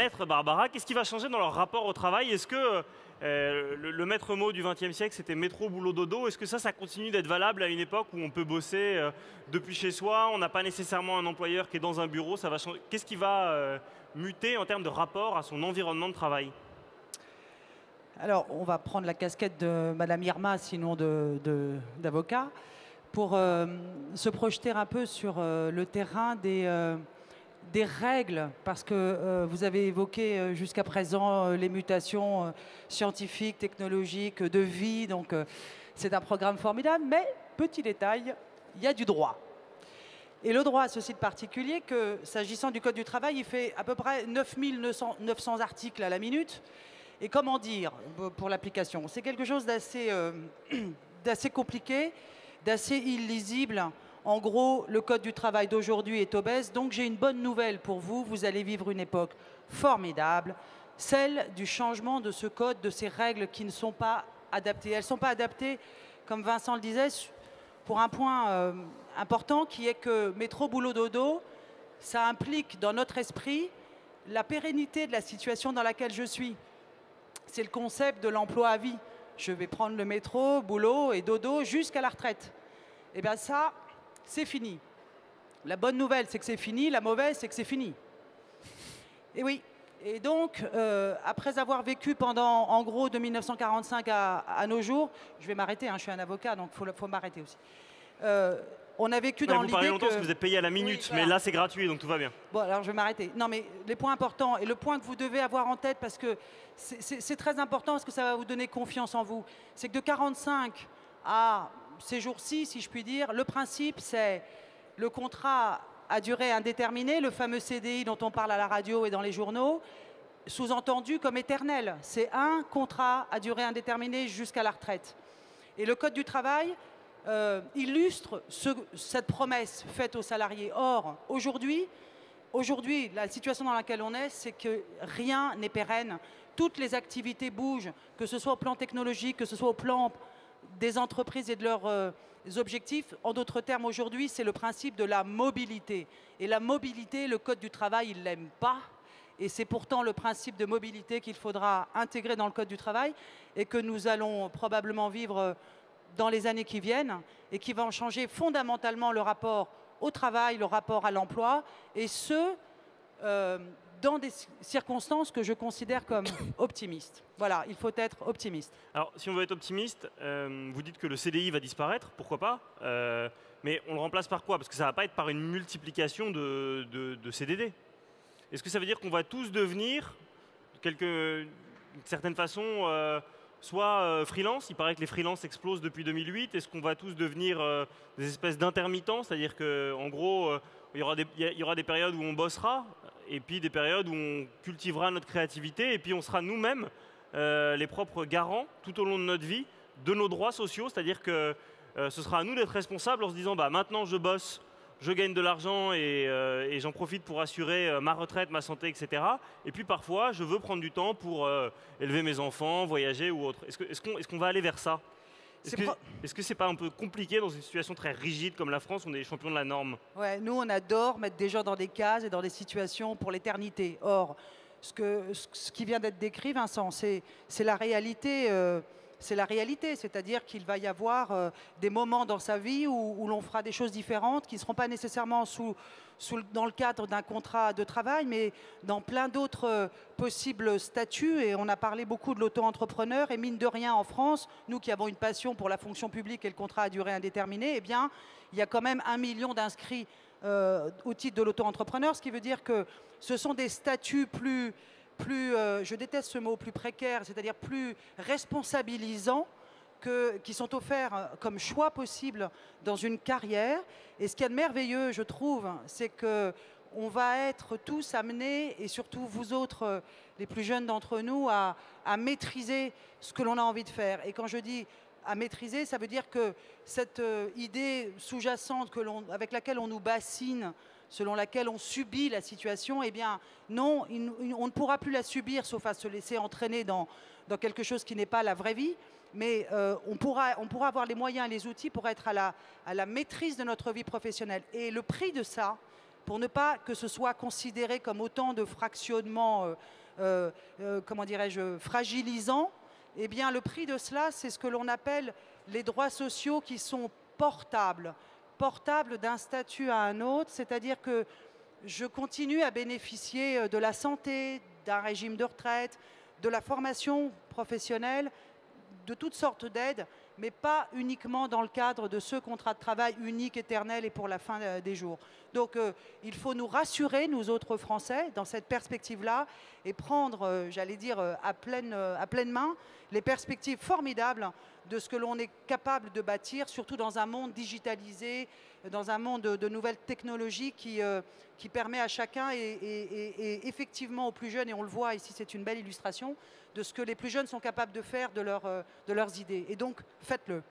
maîtres, Barbara. Qu'est-ce qui va changer dans leur rapport au travail? Est-ce que le maître mot du XXe siècle, c'était métro, boulot, dodo? Est-ce que ça continue d'être valable à une époque où on peut bosser depuis chez soi? On n'a pas nécessairement un employeur qui est dans un bureau. Ça va changer. Qu'est-ce qui va muter en termes de rapport à son environnement de travail? Alors, on va prendre la casquette de Madame Irma, sinon d'avocat, pour se projeter un peu sur le terrain des règles, parce que vous avez évoqué jusqu'à présent les mutations scientifiques, technologiques, de vie, donc c'est un programme formidable, mais petit détail, il y a du droit. Et le droit a ceci de particulier que, s'agissant du Code du travail, il fait à peu près 900 articles à la minute. Et comment dire pour l'application? C'est quelque chose d'assez compliqué, d'assez illisible. En gros, le Code du travail d'aujourd'hui est obèse. Donc j'ai une bonne nouvelle pour vous. Vous allez vivre une époque formidable, celle du changement de ce code, de ces règles qui ne sont pas adaptées. Elles ne sont pas adaptées, comme Vincent le disait, pour un point important qui est que métro, boulot, dodo, ça implique dans notre esprit la pérennité de la situation dans laquelle je suis. C'est le concept de l'emploi à vie. Je vais prendre le métro, boulot et dodo jusqu'à la retraite. Et bien ça, c'est fini. La bonne nouvelle, c'est que c'est fini. La mauvaise, c'est que c'est fini. Et oui. Et donc, après avoir vécu pendant, en gros, de 1945 à nos jours, je vais m'arrêter, hein, je suis un avocat, donc il faut m'arrêter aussi. On a vécu dans l'idée que... Vous parlez longtemps parce que vous êtes payé à la minute, oui, voilà. Mais là, c'est gratuit, donc tout va bien. Bon, alors je vais m'arrêter. Non, mais les points importants, et le point que vous devez avoir en tête, parce que c'est très important, parce que ça va vous donner confiance en vous, c'est que de 45 à ces jours-ci, si je puis dire, le principe, c'est le contrat à durée indéterminée, le fameux CDI dont on parle à la radio et dans les journaux, sous-entendu comme éternel. C'est un contrat à durée indéterminée jusqu'à la retraite. Et le Code du travail illustre cette promesse faite aux salariés. Or, aujourd'hui, la situation dans laquelle on est, c'est que rien n'est pérenne. Toutes les activités bougent, que ce soit au plan technologique, que ce soit au plan des entreprises et de leurs objectifs. En d'autres termes, aujourd'hui, c'est le principe de la mobilité. Et la mobilité, le Code du travail, il ne l'aime pas. Et c'est pourtant le principe de mobilité qu'il faudra intégrer dans le Code du travail et que nous allons probablement vivre dans les années qui viennent et qui va en changer fondamentalement le rapport au travail, le rapport à l'emploi, et ce, dans des circonstances que je considère comme optimistes. Voilà, il faut être optimiste. Alors, si on veut être optimiste, vous dites que le CDI va disparaître, pourquoi pas, mais on le remplace par quoi? Parce que ça ne va pas être par une multiplication de CDD. Est-ce que ça veut dire qu'on va tous devenir, d'une certaine façon, soit freelance? Il paraît que les freelances explosent depuis 2008. Est-ce qu'on va tous devenir des espèces d'intermittents? C'est-à-dire qu'en gros, il y aura des périodes où on bossera, et puis des périodes où on cultivera notre créativité, et puis on sera nous-mêmes les propres garants, tout au long de notre vie, de nos droits sociaux. C'est-à-dire que ce sera à nous d'être responsables en se disant bah, « maintenant je bosse, je gagne de l'argent et j'en profite pour assurer ma retraite, ma santé, etc. Et puis parfois, je veux prendre du temps pour élever mes enfants, voyager ou autre. Est-ce qu'on va aller vers ça? Est-ce que c'est pas un peu compliqué dans une situation très rigide comme la France? On est les champions de la norme. Ouais, nous, on adore mettre des gens dans des cases et dans des situations pour l'éternité. Or, ce qui vient d'être décrit, Vincent, c'est la réalité. C'est la réalité, c'est-à-dire qu'il va y avoir des moments dans sa vie où l'on fera des choses différentes qui ne seront pas nécessairement dans le cadre d'un contrat de travail, mais dans plein d'autres possibles statuts. Et on a parlé beaucoup de l'auto-entrepreneur. Et mine de rien, en France, nous qui avons une passion pour la fonction publique et le contrat à durée indéterminée, eh bien, il y a quand même 1 million d'inscrits au titre de l'auto-entrepreneur, ce qui veut dire que ce sont des statuts plus je déteste ce mot, plus précaire, c'est-à-dire plus responsabilisant, qui sont offerts comme choix possible dans une carrière. Et ce qu'il y a de merveilleux, je trouve, c'est qu'on va être tous amenés, et surtout vous autres, les plus jeunes d'entre nous, à maîtriser ce que l'on a envie de faire. Et quand je dis à maîtriser, ça veut dire que cette idée sous-jacente avec laquelle on nous bassine, selon laquelle on subit la situation, eh bien non, on ne pourra plus la subir sauf à se laisser entraîner dans quelque chose qui n'est pas la vraie vie, mais on pourra avoir les moyens et les outils pour être à la maîtrise de notre vie professionnelle. Et le prix de ça, pour ne pas que ce soit considéré comme autant de fractionnements, comment dirais-je, fragilisants, eh bien le prix de cela, c'est ce que l'on appelle les droits sociaux qui sont portables d'un statut à un autre, c'est-à-dire que je continue à bénéficier de la santé, d'un régime de retraite, de la formation professionnelle, de toutes sortes d'aides, mais pas uniquement dans le cadre de ce contrat de travail unique, éternel et pour la fin des jours. Donc il faut nous rassurer, nous autres Français, dans cette perspective-là, et prendre, j'allais dire, à pleine main, les perspectives formidables de ce que l'on est capable de bâtir, surtout dans un monde digitalisé, dans un monde de nouvelles technologies qui permet à chacun et effectivement aux plus jeunes, et on le voit ici, c'est une belle illustration, de ce que les plus jeunes sont capables de faire de leurs idées. Et donc, faites-le.